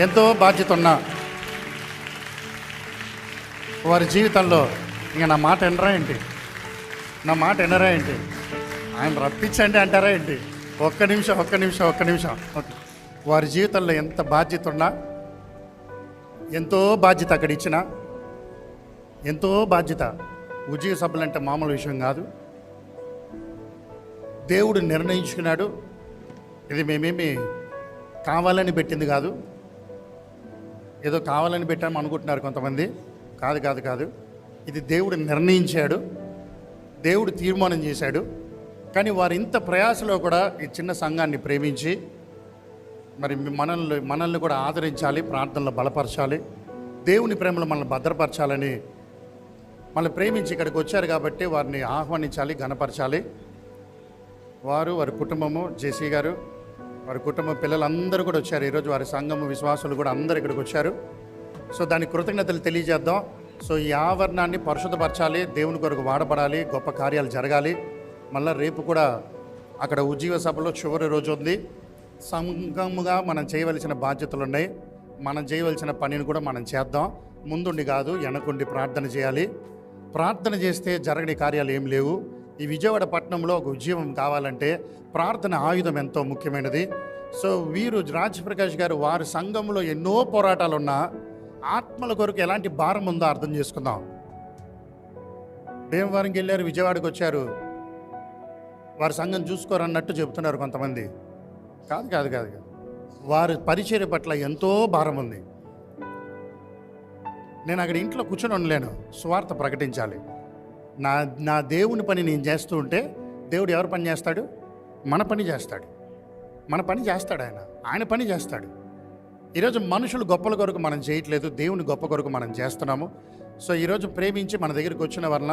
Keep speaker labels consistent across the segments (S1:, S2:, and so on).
S1: ఎంతో బాధ్యత ఉన్న వారి జీవితంలో ఇంకా నా మాట వినరా ఏంటి, నా మాట వినరా ఏంటి, ఆయన రప్పించండి అంటారా ఏంటి? ఒక్క నిమిషం. వారి జీవితంలో ఎంత బాధ్యత ఉన్నా, ఎంతో బాధ్యత అక్కడ ఇచ్చిన, ఎంతో బాధ్యత. ఉద్యోగ సభలు అంటే మామూలు విషయం కాదు. దేవుడు నిర్ణయించుకున్నాడు. ఇది మేమేమి కావాలని పెట్టింది కాదు, ఏదో కావాలని పెట్టాము అనుకుంటున్నారు కొంతమంది. కాదు. ఇది దేవుడు నిర్ణయించాడు, దేవుడు తీర్మానం చేశాడు. కానీ వారు ఇంత ప్రయాసలో కూడా ఈ చిన్న సంఘాన్ని ప్రేమించి మరి మనల్ని కూడా ఆదరించాలి, ప్రార్థనలో బలపరచాలి, దేవుని ప్రేమలో మనల్ని భద్రపరచాలని మనల్ని ప్రేమించి ఇక్కడికి వచ్చారు. కాబట్టి వారిని ఆహ్వానించాలి, ఘనపరచాలి. వారి కుటుంబము, జేసీ గారు, వారి కుటుంబ పిల్లలందరూ కూడా వచ్చారు. ఈరోజు వారి సంఘము విశ్వాసులు కూడా అందరు ఇక్కడికి వచ్చారు. సో దానికి కృతజ్ఞతలు తెలియజేద్దాం. సో ఈ ఆవరణాన్ని పరిశుద్ధపరచాలి, దేవుని కొరకు వాడబడాలి, గొప్ప కార్యాలు జరగాలి. మళ్ళీ రేపు కూడా అక్కడ ఉజ్జీవ సభలో చివరి రోజు ఉంది. సంఘముగా మనం చేయవలసిన బాధ్యతలు ఉన్నాయి. మనం చేయవలసిన పనిని కూడా మనం చేద్దాం. ముందుండి కాదు, వెనకుండి ప్రార్థన చేయాలి. ప్రార్థన చేస్తే జరగని కార్యాలు ఏం లేవు. ఈ విజయవాడ పట్టణంలో ఒక ఉద్యమం కావాలంటే ప్రార్థన ఆయుధం ఎంతో ముఖ్యమైనది. సో వీరు రాజప్రకాష్ గారు వారి సంఘంలో ఎన్నో పోరాటాలు ఉన్నా ఆత్మల కొరకు ఎలాంటి భారం ఉందో అర్థం చేసుకుందాం. భీమవరంకి వెళ్ళారు, విజయవాడకి వచ్చారు, వారి సంఘం చూసుకోరన్నట్టు చెబుతున్నారు కొంతమంది. కాదు. వారి పరిచర్య పట్ల ఎంతో భారం ఉంది. నేను అక్కడ ఇంట్లో కూర్చొని ఉండలేను, సువార్త ప్రకటించాలి. నా దేవుని పని నేను చేస్తూ ఉంటే దేవుడు ఎవరు పని చేస్తాడు? మన పని చేస్తాడు. ఆయన పని చేస్తాడు. ఈరోజు మనుషులు గొప్పల కొరకు మనం చేయట్లేదు, దేవుని గొప్ప కొరకు మనం చేస్తున్నాము. సో ఈరోజు ప్రేమించి మన దగ్గరికి వచ్చిన వలన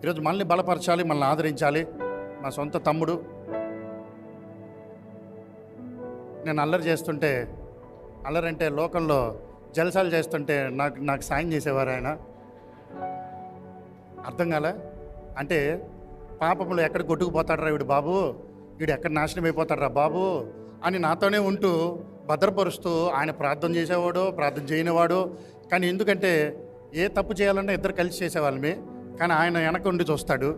S1: ఈరోజు మనల్ని బలపరచాలి, మనల్ని ఆదరించాలి. మా సొంత తమ్ముడు, నేను అల్లరి చేస్తుంటే, అల్లరంటే లోకంలో జలసాలు చేస్తుంటే నాకు సాయం చేసేవారు ఆయన. అర్థం కాలే అంటే పాపములు ఎక్కడ కొట్టుకుపోతాడరా వీడు బాబు, వీడు ఎక్కడ నాశనం అయిపోతాడరా బాబు అని నాతోనే ఉంటూ భద్రపరుస్తూ ఆయన ప్రార్థన చేసేవాడు, ప్రార్థన చేయనివాడు. కానీ ఎందుకంటే ఏ తప్పు చేయాలన్నా ఇద్దరు కలిసి చేసేవాళ్ళమే. కానీ ఆయన వెనక ఉండి చూస్తాడు,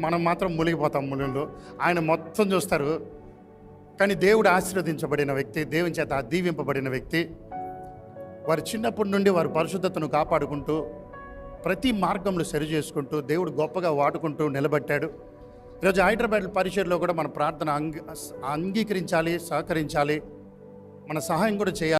S1: మనం మాత్రం మునిగిపోతాం మునిలో. ఆయన మొత్తం చూస్తారు. కానీ దేవుడు ఆశీర్వదించబడిన వ్యక్తి, దేవుని చేత దీవింపబడిన వ్యక్తి. వారి చిన్నప్పటి నుండి వారి పరిశుద్ధతను కాపాడుకుంటూ ప్రతి మార్గంలో సరి చేసుకుంటూ దేవుడు గొప్పగా వాడుకుంటూ నిలబెట్టాడు. ఈరోజు హైదరాబాద్ పరిచర్లో కూడా మన ప్రార్థన అంగీకరించాలి, సహకరించాలి, మన సహాయం కూడా చేయాలి.